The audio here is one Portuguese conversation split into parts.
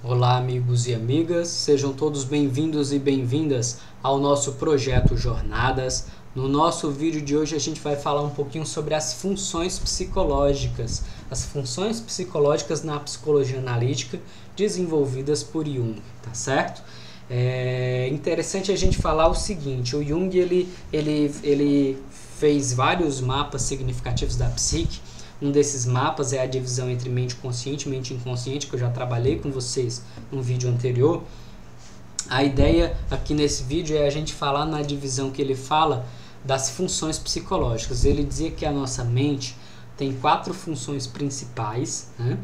Olá, amigos e amigas, sejam todos bem-vindos e bem-vindas ao nosso projeto Jornadas. No nosso vídeo de hoje a gente vai falar um pouquinho sobre as funções psicológicas na psicologia analítica desenvolvidas por Jung, tá certo? É interessante a gente falar o seguinte: o Jung ele fez vários mapas significativos da psique. Um desses mapas é a divisão entre mente consciente e mente inconsciente, que eu já trabalhei com vocês no vídeo anterior. A ideia aqui nesse vídeo é a gente falar na divisão que ele fala das funções psicológicas. Ele dizia que a nossa mente tem 4 funções principais, né?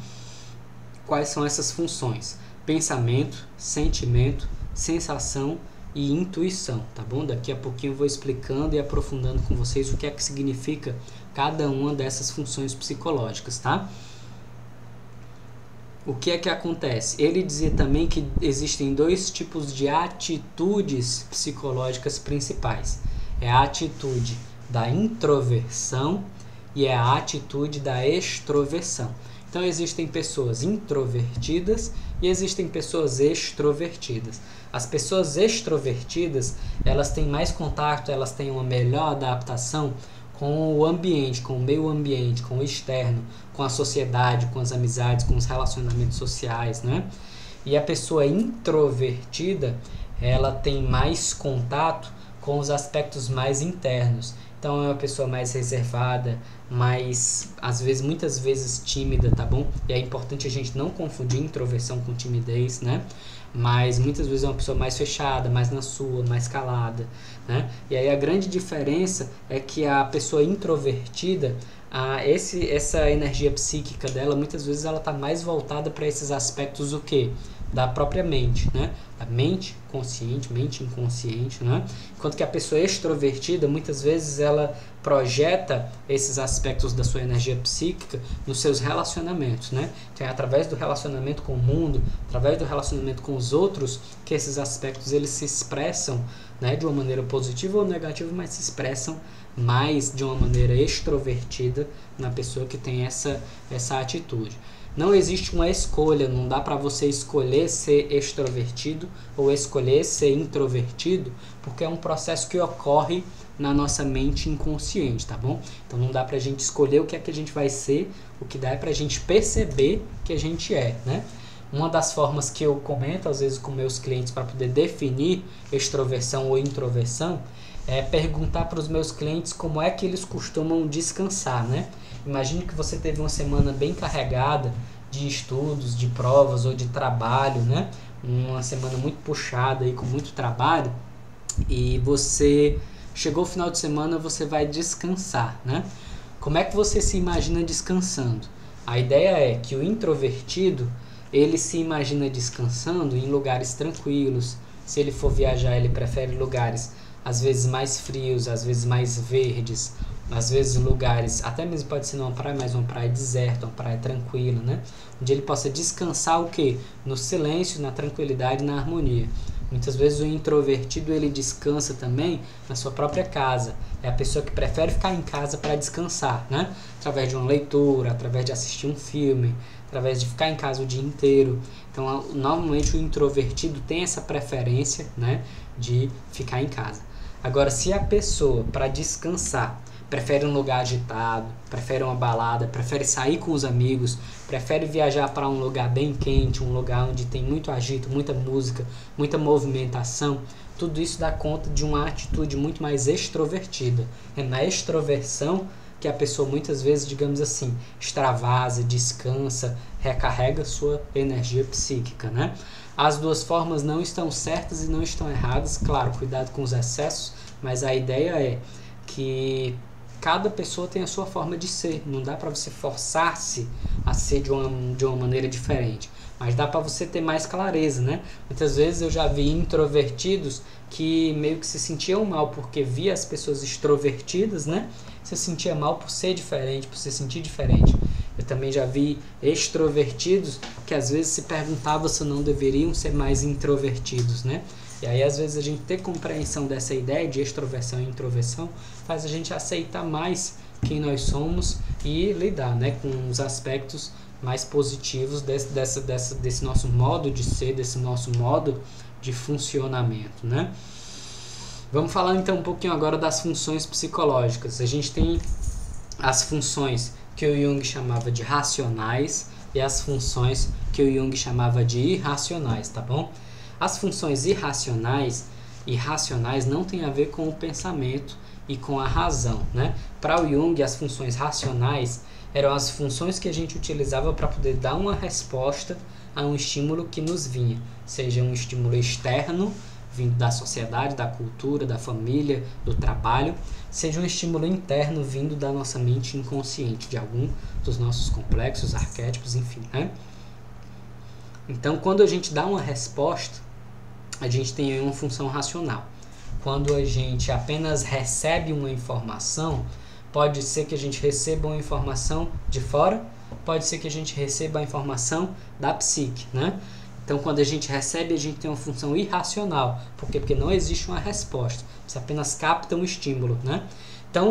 Quais são essas funções? Pensamento, sentimento, sensação e intuição, tá bom? Daqui a pouquinho eu vou explicando e aprofundando com vocês o que é que significa cada uma dessas funções psicológicas, tá? O que é que acontece? Ele dizia também que existem 2 tipos de atitudes psicológicas principais. É a atitude da introversão e é a atitude da extroversão. Então existem pessoas introvertidas e existem pessoas extrovertidas. As pessoas extrovertidas, elas têm mais contato, elas têm uma melhor adaptação com o ambiente, com o meio ambiente, com o externo, com a sociedade, com as amizades, com os relacionamentos sociais, né? E a pessoa introvertida, ela tem mais contato com os aspectos mais internos. Então é uma pessoa mais reservada, mais, muitas vezes tímida, tá bom? E é importante a gente não confundir introversão com timidez, né? Mas muitas vezes é uma pessoa mais fechada, mais na sua, mais calada, né? E aí a grande diferença é que a pessoa introvertida, essa energia psíquica dela, muitas vezes ela está mais voltada para esses aspectos o quê? Da própria mente, né? A mente consciente, mente inconsciente, né? Enquanto que a pessoa extrovertida, muitas vezes ela projeta esses aspectos da sua energia psíquica nos seus relacionamentos, né? Então é através do relacionamento com o mundo, através do relacionamento com os outros, que esses aspectos eles se expressam, né? De uma maneira positiva ou negativa, mas se expressam mais de uma maneira extrovertida na pessoa que tem essa atitude. Não existe uma escolha, não dá para você escolher ser extrovertido ou escolher ser introvertido, porque é um processo que ocorre na nossa mente inconsciente, tá bom? Então não dá pra gente escolher o que é que a gente vai ser, o que dá é pra gente perceber que a gente é, né? Uma das formas que eu comento às vezes com meus clientes para poder definir extroversão ou introversão é perguntar para os meus clientes como é que eles costumam descansar, né? Imagine que você teve uma semana bem carregada de estudos, de provas ou de trabalho, né? Uma semana muito puxada e com muito trabalho, e você chegou o final de semana, você vai descansar, né? Como é que você se imagina descansando? A ideia é que o introvertido, ele se imagina descansando em lugares tranquilos. Se ele for viajar, ele prefere lugares às vezes mais frios, às vezes mais verdes, às vezes lugares, até mesmo pode ser numa praia, mas uma praia deserta, uma praia tranquila, né? Onde ele possa descansar o quê? No silêncio, na tranquilidade, na harmonia. Muitas vezes o introvertido ele descansa também na sua própria casa. É a pessoa que prefere ficar em casa para descansar, né? Através de uma leitura, através de assistir um filme, através de ficar em casa o dia inteiro. Então, normalmente o introvertido tem essa preferência, né, de ficar em casa. Agora, se a pessoa, para descansar, prefere um lugar agitado, prefere uma balada, prefere sair com os amigos, prefere viajar para um lugar bem quente, um lugar onde tem muito agito, muita música, muita movimentação, tudo isso dá conta de uma atitude muito mais extrovertida. É na extroversão que a pessoa muitas vezes, digamos assim, extravasa, descansa, recarrega sua energia psíquica, né? As 2 formas não estão certas e não estão erradas, claro, cuidado com os excessos, mas a ideia é que cada pessoa tem a sua forma de ser, não dá para você forçar-se a ser de uma maneira diferente, mas dá para você ter mais clareza, né? Muitas vezes eu já vi introvertidos que meio que se sentiam mal porque via as pessoas extrovertidas, né? Se sentia mal por ser diferente, por se sentir diferente. Eu também já vi extrovertidos que às vezes se perguntavam se não deveriam ser mais introvertidos, né? E aí às vezes a gente ter compreensão dessa ideia de extroversão e introversão faz a gente aceitar mais quem nós somos e lidar, né, com os aspectos mais positivos desse nosso modo de ser, desse nosso modo de funcionamento, né? Vamos falar então um pouquinho agora das funções psicológicas. A gente tem as funções que o Jung chamava de racionais e as funções que o Jung chamava de irracionais, tá bom? As funções irracionais e racionais não têm a ver com o pensamento e com a razão, né? Para o Jung, as funções racionais eram as funções que a gente utilizava para poder dar uma resposta a um estímulo que nos vinha, seja um estímulo externo, vindo da sociedade, da cultura, da família, do trabalho, seja um estímulo interno vindo da nossa mente inconsciente, de algum dos nossos complexos, arquétipos, enfim, né? Então, quando a gente dá uma resposta, a gente tem aí uma função racional. Quando a gente apenas recebe uma informação, pode ser que a gente receba uma informação de fora, pode ser que a gente receba a informação da psique, né? Então, quando a gente recebe, a gente tem uma função irracional. Por quê? Porque não existe uma resposta. Você apenas capta um estímulo, né? Então,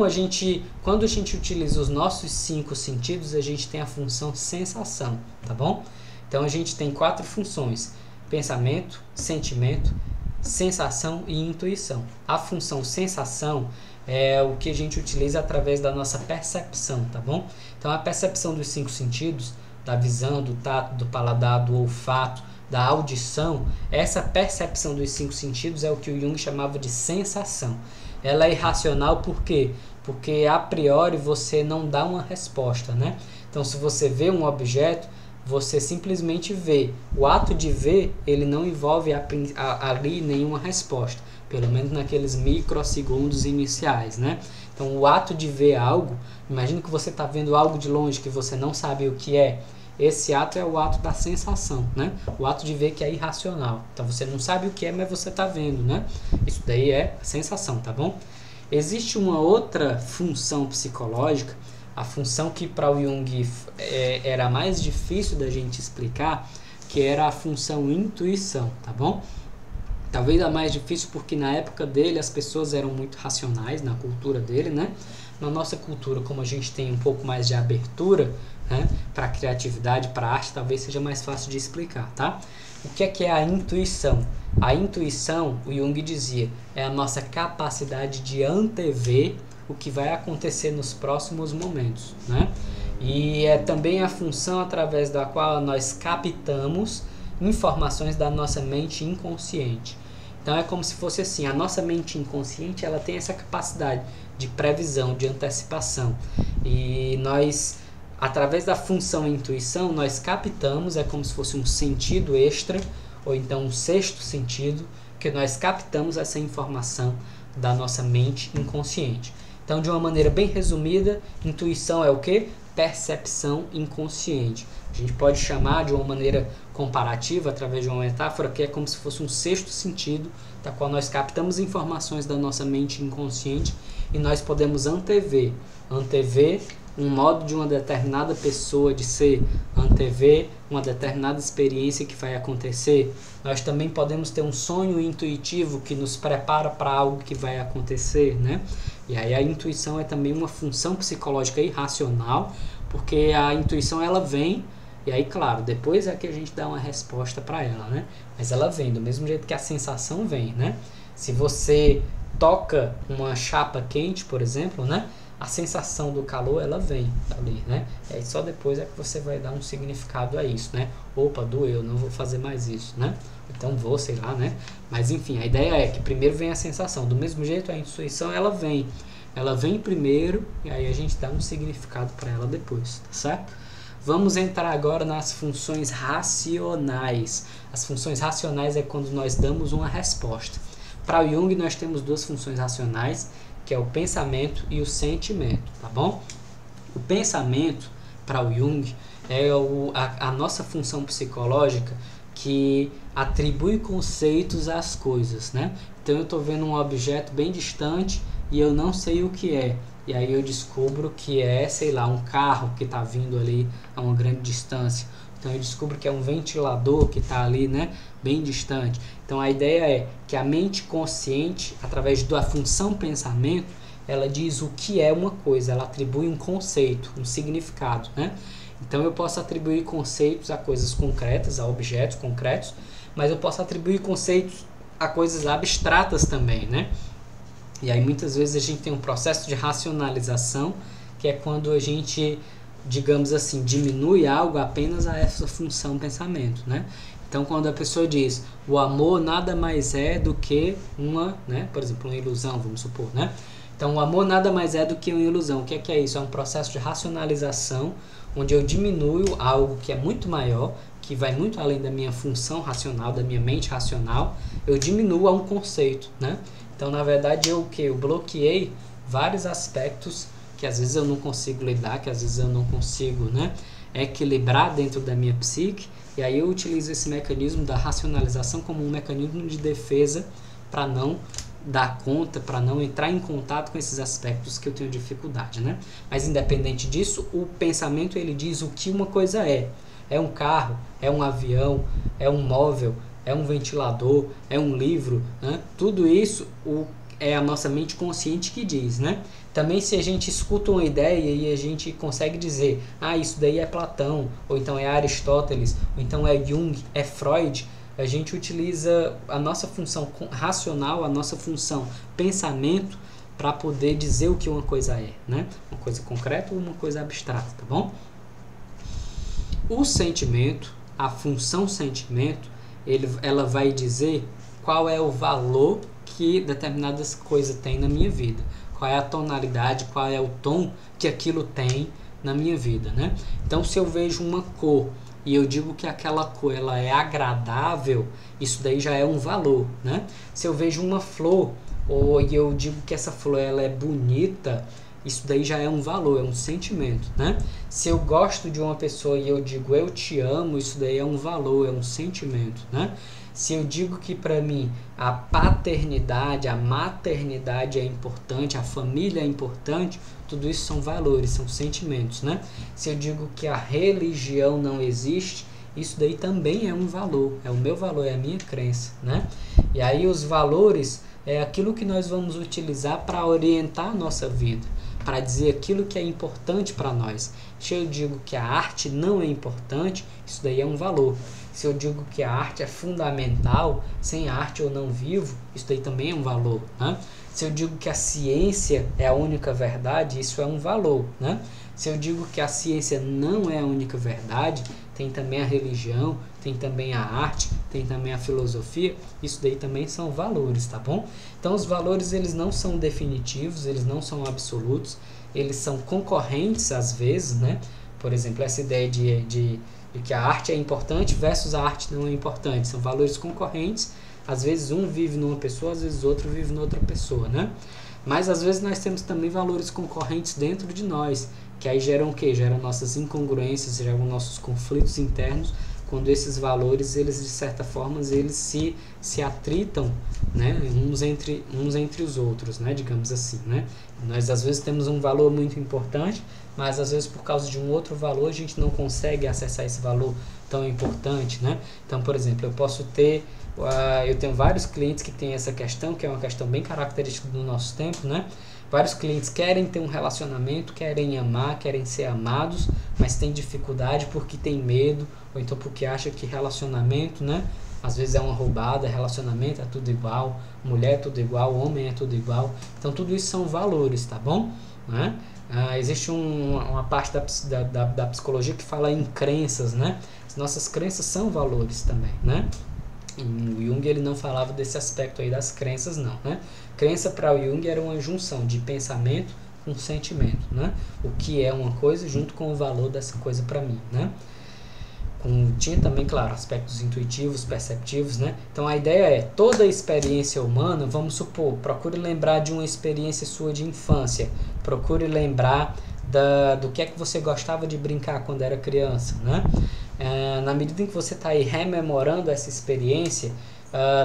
quando a gente utiliza os nossos 5 sentidos, a gente tem a função sensação, tá bom? Então, a gente tem 4 funções: pensamento, sentimento, sensação e intuição. A função sensação é o que a gente utiliza através da nossa percepção, tá bom? Então, a percepção dos 5 sentidos, da visão, do tato, do paladar, do olfato, da audição, essa percepção dos 5 sentidos é o que o Jung chamava de sensação. Ela é irracional por quê? Porque a priori você não dá uma resposta, né? Então, se você vê um objeto, você simplesmente vê. O ato de ver, ele não envolve ali nenhuma resposta, pelo menos naqueles microsegundos iniciais, né? Então, o ato de ver algo, imagine que você está vendo algo de longe que você não sabe o que é. Esse ato é o ato da sensação, né? O ato de ver que é irracional. Então, você não sabe o que é, mas você está vendo, né? Isso daí é a sensação, tá bom? Existe uma outra função psicológica, a função que para o Jung era mais difícil da gente explicar, que era a função intuição, tá bom? Talvez a mais difícil porque na época dele as pessoas eram muito racionais, na cultura dele, né? Na nossa cultura, como a gente tem um pouco mais de abertura, né, para a criatividade, para a arte, talvez seja mais fácil de explicar, tá? O que é a intuição? A intuição, o Jung dizia, é a nossa capacidade de antever o que vai acontecer nos próximos momentos, né? E é também a função através da qual nós captamos informações da nossa mente inconsciente. Então é como se fosse assim, a nossa mente inconsciente, ela tem essa capacidade de previsão, de antecipação. E nós, através da função intuição, nós captamos, é como se fosse um sentido extra, ou então um sexto sentido, que nós captamos essa informação da nossa mente inconsciente. Então, de uma maneira bem resumida, intuição é o quê? Percepção inconsciente. A gente pode chamar de uma maneira comparativa, através de uma metáfora, que é como se fosse um sexto sentido, da qual nós captamos informações da nossa mente inconsciente e nós podemos antever um modo de uma determinada pessoa de ser, antever uma determinada experiência que vai acontecer. Nós também podemos ter um sonho intuitivo que nos prepara para algo que vai acontecer, né? E aí a intuição é também uma função psicológica irracional, porque a intuição ela vem, e aí claro, depois é que a gente dá uma resposta para ela, né? Mas ela vem, do mesmo jeito que a sensação vem, né? Se você toca uma chapa quente, por exemplo, né? A sensação do calor, ela vem ali, né? E aí só depois é que você vai dar um significado a isso, né? Opa, doeu, não vou fazer mais isso, né? Então vou, sei lá, né? Mas enfim, a ideia é que primeiro vem a sensação. Do mesmo jeito, a intuição, ela vem. Ela vem primeiro e aí a gente dá um significado para ela depois, tá certo? Vamos entrar agora nas funções racionais. As funções racionais é quando nós damos uma resposta. Para o Jung, nós temos duas funções racionais, que é o pensamento e o sentimento, tá bom? O pensamento, para o Jung, é a nossa função psicológica que atribui conceitos às coisas, né? Então eu estou vendo um objeto bem distante e eu não sei o que é. E aí eu descubro que é, sei lá, um carro que está vindo ali a uma grande distância. Então eu descubro que é um ventilador que está ali, né, bem distante. Então a ideia é que a mente consciente, através da função pensamento, ela diz o que é uma coisa, ela atribui um conceito, um significado, né? Então eu posso atribuir conceitos a coisas concretas, a objetos concretos, mas eu posso atribuir conceitos a coisas abstratas também, né? E aí muitas vezes a gente tem um processo de racionalização, que é quando a gente, digamos assim, diminui algo apenas a essa função pensamento, né? Então quando a pessoa diz, o amor nada mais é do que uma, né? Por exemplo, uma ilusão, vamos supor, né? Então o amor nada mais é do que uma ilusão. O que é isso? É um processo de racionalização, onde eu diminuo algo que é muito maior, que vai muito além da minha função racional, da minha mente racional, eu diminuo a um conceito, né? Então, na verdade, eu bloqueei vários aspectos que às vezes eu não consigo lidar, que às vezes eu não consigo, né, equilibrar dentro da minha psique, e aí eu utilizo esse mecanismo da racionalização como um mecanismo de defesa para não dar conta, para não entrar em contato com esses aspectos que eu tenho dificuldade, né? Mas independente disso, o pensamento ele diz o que uma coisa é. É um carro, é um avião, é um móvel, é um ventilador, é um livro, né? Tudo isso é a nossa mente consciente que diz, né? Também se a gente escuta uma ideia e a gente consegue dizer, isso daí é Platão, ou então é Aristóteles, ou então é Jung, é Freud, a gente utiliza a nossa função racional, a nossa função pensamento para poder dizer o que uma coisa é, né? Uma coisa concreta ou uma coisa abstrata, tá bom? O sentimento, a função sentimento, ela vai dizer qual é o valor que determinadas coisas têm na minha vida, qual é a tonalidade, qual é o tom que aquilo tem na minha vida, né? Então, se eu vejo uma cor e eu digo que aquela cor ela é agradável, isso daí já é um valor, né? Se eu vejo uma flor e eu digo que essa flor ela é bonita, isso daí já é um valor, é um sentimento, né? Se eu gosto de uma pessoa e eu digo eu te amo, isso daí é um valor, é um sentimento, né? Se eu digo que para mim a paternidade, a maternidade é importante, a família é importante, tudo isso são valores, são sentimentos, né? Se eu digo que a religião não existe, isso daí também é um valor, é o meu valor, é a minha crença, né? E aí os valores é aquilo que nós vamos utilizar para orientar a nossa vida, para dizer aquilo que é importante para nós. Se eu digo que a arte não é importante, isso daí é um valor. Se eu digo que a arte é fundamental, sem arte eu não vivo, isso daí também é um valor, né? Se eu digo que a ciência é a única verdade, isso é um valor, né? Se eu digo que a ciência não é a única verdade, tem também a religião, tem também a arte, tem também a filosofia, isso daí também são valores, tá bom? Então os valores eles não são definitivos, eles não são absolutos, eles são concorrentes às vezes, né? Por exemplo, essa ideia de que a arte é importante versus a arte não é importante, são valores concorrentes, às vezes um vive numa pessoa, às vezes outro vive noutra pessoa, né? Mas às vezes nós temos também valores concorrentes dentro de nós, que aí geram o quê? Geram nossas incongruências, geram nossos conflitos internos, quando esses valores, eles de certa forma, eles se atritam, né, uns entre os outros, né, digamos assim, né? Nós às vezes temos um valor muito importante, mas às vezes por causa de um outro valor a gente não consegue acessar esse valor tão importante, né? Então, por exemplo, eu tenho vários clientes que têm essa questão, que é uma questão bem característica do nosso tempo, né? Vários clientes querem ter um relacionamento, querem amar, querem ser amados, mas têm dificuldade porque tem medo, ou então porque acha que relacionamento, né? Às vezes é uma roubada, relacionamento é tudo igual, mulher é tudo igual, homem é tudo igual. Então tudo isso são valores, tá bom? Né? Existe uma parte da psicologia que fala em crenças, né? As nossas crenças são valores também, né? O Jung ele não falava desse aspecto aí das crenças não, né? Crença para o Jung era uma junção de pensamento com sentimento, né? O que é uma coisa junto com o valor dessa coisa para mim, né? Tinha também, claro, aspectos intuitivos, perceptivos, né? Então a ideia é, toda experiência humana, vamos supor, procure lembrar de uma experiência sua de infância, procure lembrar do que é que você gostava de brincar quando era criança, né? Na medida em que você está aí rememorando essa experiência,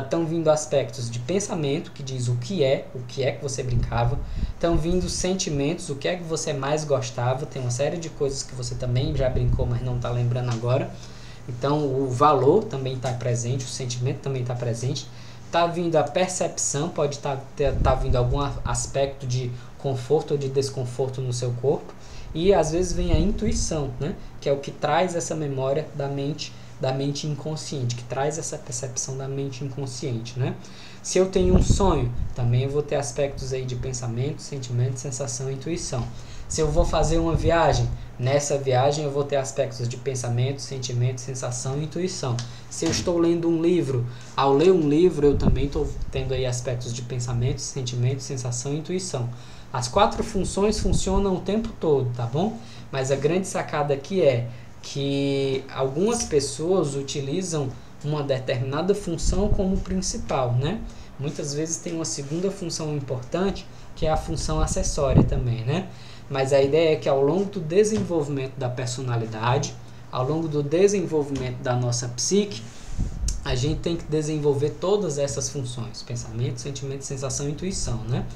estão vindo aspectos de pensamento, que diz o que é que você brincava, estão vindo sentimentos, o que é que você mais gostava, tem uma série de coisas que você também já brincou, mas não está lembrando agora. Então o valor também está presente, o sentimento também está presente, está vindo a percepção, pode estar vindo algum aspecto de conforto ou de desconforto no seu corpo, E às vezes vem a intuição, né? Que é o que traz essa memória da mente inconsciente, que traz essa percepção da mente inconsciente, né? Se eu tenho um sonho, também eu vou ter aspectos aí de pensamento, sentimento, sensação e intuição. Se eu vou fazer uma viagem, nessa viagem eu vou ter aspectos de pensamento, sentimento, sensação e intuição. Se eu estou lendo um livro, ao ler um livro eu também estou tendo aí aspectos de pensamento, sentimento, sensação e intuição. As 4 funções funcionam o tempo todo, tá bom? Mas a grande sacada aqui é que algumas pessoas utilizam uma determinada função como principal, né? Muitas vezes tem uma segunda função importante, que é a função acessória também, né? Mas a ideia é que ao longo do desenvolvimento da personalidade, ao longo do desenvolvimento da nossa psique, a gente tem que desenvolver todas essas funções: pensamento, sentimento, sensação e intuição, né?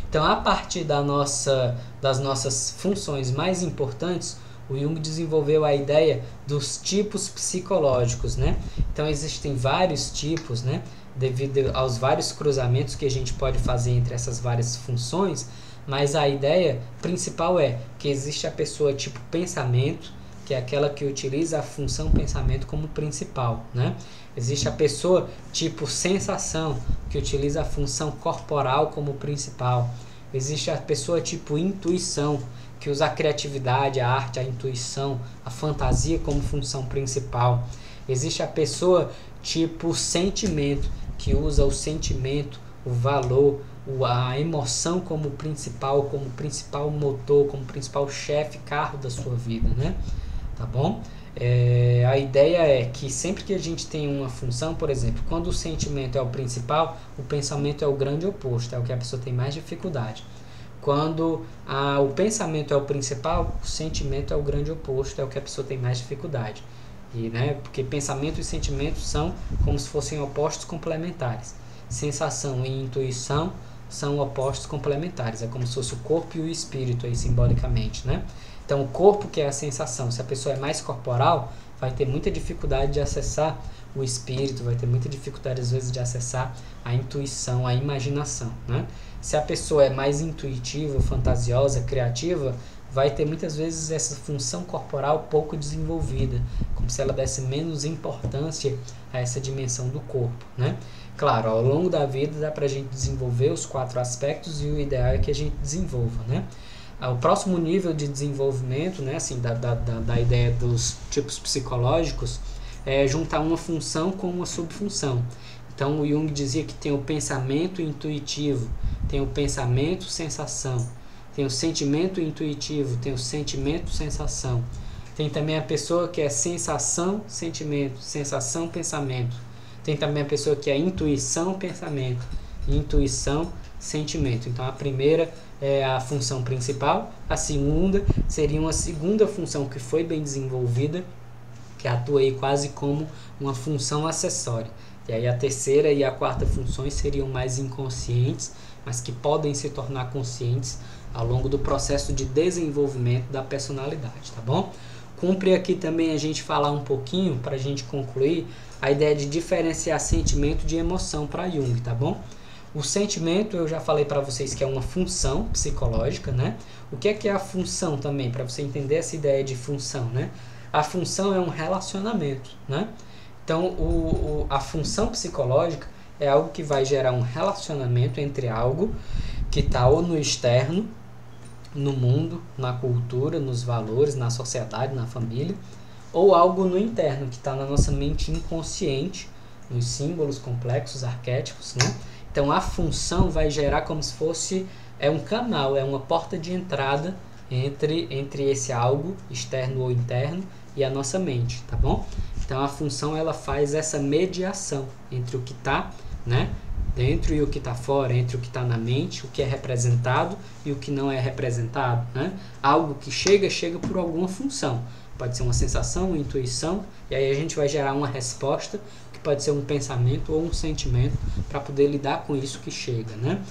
Então, a partir das nossas funções mais importantes, o Jung desenvolveu a ideia dos tipos psicológicos, né? Então, existem vários tipos, né? Devido aos vários cruzamentos que a gente pode fazer entre essas várias funções, mas a ideia principal é que existe a pessoa tipo pensamento, que é aquela que utiliza a função pensamento como principal, né? Existe a pessoa tipo sensação, que utiliza a função corporal como principal. Existe a pessoa tipo intuição, que usa a criatividade, a arte, a intuição, a fantasia como função principal. Existe a pessoa tipo sentimento, que usa o sentimento, o valor, a emoção como principal motor, como principal chefe, carro da sua vida, né? Tá bom? A ideia é que sempre que a gente tem uma função, por exemplo, quando o sentimento é o principal, o pensamento é o grande oposto, é o que a pessoa tem mais dificuldade. Quando o pensamento é o principal, o sentimento é o grande oposto, é o que a pessoa tem mais dificuldade. E, né, porque pensamento e sentimento são como se fossem opostos complementares. Sensação e intuição são opostos complementares, é como se fosse o corpo e o espírito aí simbolicamente, né? Então o corpo, que é a sensação, se a pessoa é mais corporal, vai ter muita dificuldade de acessar o espírito, vai ter muita dificuldade às vezes de acessar a intuição, a imaginação, né? Se a pessoa é mais intuitiva, fantasiosa, criativa, vai ter muitas vezes essa função corporal pouco desenvolvida, como se ela desse menos importância a essa dimensão do corpo, né? Claro, ao longo da vida dá para a gente desenvolver os 4 aspectos e o ideal é que a gente desenvolva, né? O próximo nível de desenvolvimento, né, assim, da ideia dos tipos psicológicos é juntar uma função com uma subfunção. Então o Jung dizia que tem o pensamento intuitivo, tem o pensamento sensação, tem o sentimento intuitivo, tem o sentimento sensação. Tem também a pessoa que é sensação sentimento, sensação pensamento. Tem também a pessoa que é intuição pensamento, intuição sentimento. Então a primeira é a função principal, a segunda seria uma segunda função que foi bem desenvolvida, que atua aí quase como uma função acessória. E aí a terceira e a quarta funções seriam mais inconscientes, mas que podem se tornar conscientes ao longo do processo de desenvolvimento da personalidade, tá bom? Cumpre aqui também a gente falar um pouquinho, para a gente concluir, a ideia de diferenciar sentimento de emoção para Jung, tá bom? O sentimento, eu já falei para vocês que é uma função psicológica, né? O que é a função também, para você entender essa ideia de função, né? A função é um relacionamento, né? Então, a função psicológica é algo que vai gerar um relacionamento entre algo que está ou no externo, no mundo, na cultura, nos valores, na sociedade, na família, ou algo no interno, que está na nossa mente inconsciente, nos símbolos complexos, arquétipos, né? Então, a função vai gerar como se fosse um canal, é uma porta de entrada entre esse algo externo ou interno e a nossa mente, tá bom? Então a função ela faz essa mediação entre o que está, né, dentro e o que está fora, entre o que está na mente, o que é representado e o que não é representado, né? Algo que chega por alguma função. Pode ser uma sensação, uma intuição, e aí a gente vai gerar uma resposta que pode ser um pensamento ou um sentimento para poder lidar com isso que chega, né?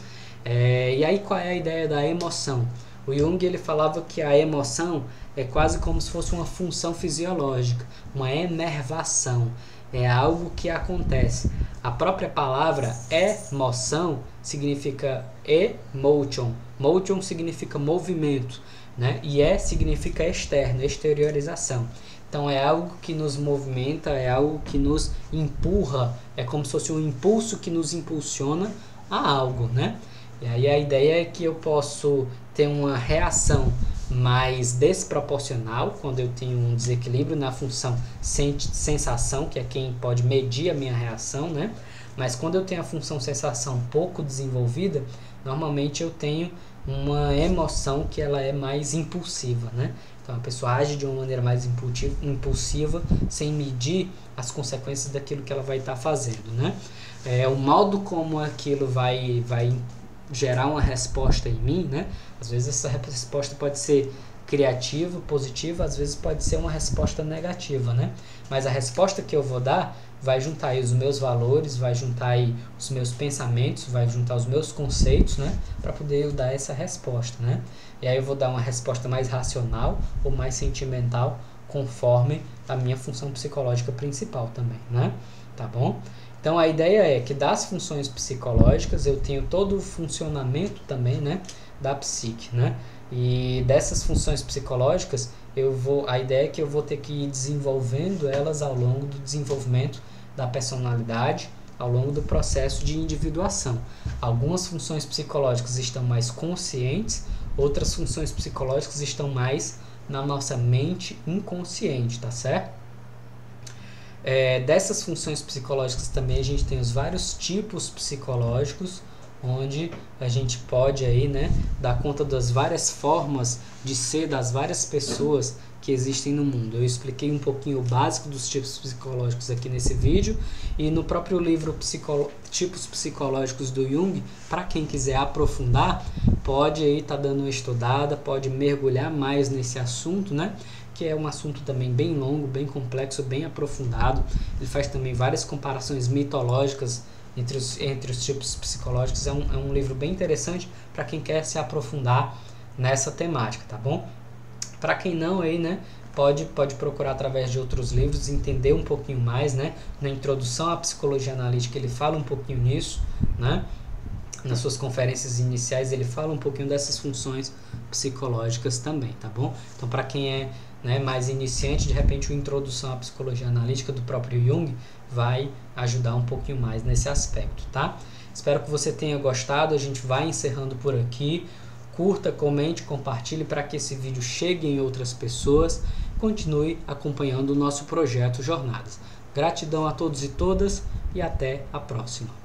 E aí qual é a ideia da emoção? O Jung ele falava que a emoção é quase como se fosse uma função fisiológica, uma enervação, é algo que acontece. A própria palavra emoção significa emotion, Motion significa movimento, né? E significa externo, exteriorização. Então é algo que nos movimenta, é algo que nos empurra, é como se fosse um impulso que nos impulsiona a algo, né? E aí a ideia é que eu posso ter uma reação mais desproporcional quando eu tenho um desequilíbrio na função sensação, que é quem pode medir a minha reação, né? Mas quando eu tenho a função sensação pouco desenvolvida, normalmente eu tenho uma emoção que ela é mais impulsiva, né? Então a pessoa age de uma maneira mais impulsiva, sem medir as consequências daquilo que ela vai estar fazendo, né? O modo como aquilo vai gerar uma resposta em mim, né? Às vezes essa resposta pode ser criativa, positiva, às vezes pode ser uma resposta negativa, né? Mas a resposta que eu vou dar vai juntar aí os meus valores, vai juntar aí os meus pensamentos, vai juntar os meus conceitos, né? Para poder eu dar essa resposta, né? E aí eu vou dar uma resposta mais racional ou mais sentimental, conforme a minha função psicológica principal também, né? Tá bom? Então a ideia é que das funções psicológicas eu tenho todo o funcionamento também, né, da psique, né? E dessas funções psicológicas a ideia é que eu vou ter que ir desenvolvendo elas ao longo do desenvolvimento da personalidade, ao longo do processo de individuação. Algumas funções psicológicas estão mais conscientes, outras funções psicológicas estão mais na nossa mente inconsciente, tá certo? Dessas funções psicológicas também a gente tem os vários tipos psicológicos, onde a gente pode aí, né, dar conta das várias formas de ser das várias pessoas que existem no mundo. Eu expliquei um pouquinho o básico dos tipos psicológicos aqui nesse vídeo, e no próprio livro Tipos Psicológicos do Jung, para quem quiser aprofundar, pode aí estar dando uma estudada, pode mergulhar mais nesse assunto, né? Que é um assunto também bem longo, bem complexo, bem aprofundado. Ele faz também várias comparações mitológicas entre os tipos psicológicos. É um livro bem interessante para quem quer se aprofundar nessa temática, tá bom? Para quem não aí, né, pode procurar através de outros livros, entender um pouquinho mais, né? Na introdução à psicologia analítica ele fala um pouquinho nisso, né? Nas suas conferências iniciais ele fala um pouquinho dessas funções psicológicas também, tá bom? Então para quem é, né, mais iniciante, de repente a introdução à psicologia analítica do próprio Jung vai ajudar um pouquinho mais nesse aspecto, tá? Espero que você tenha gostado. A gente vai encerrando por aqui. Curta, comente, compartilhe para que esse vídeo chegue em outras pessoas. Continue acompanhando o nosso projeto Jornadas. Gratidão a todos e todas e até a próxima.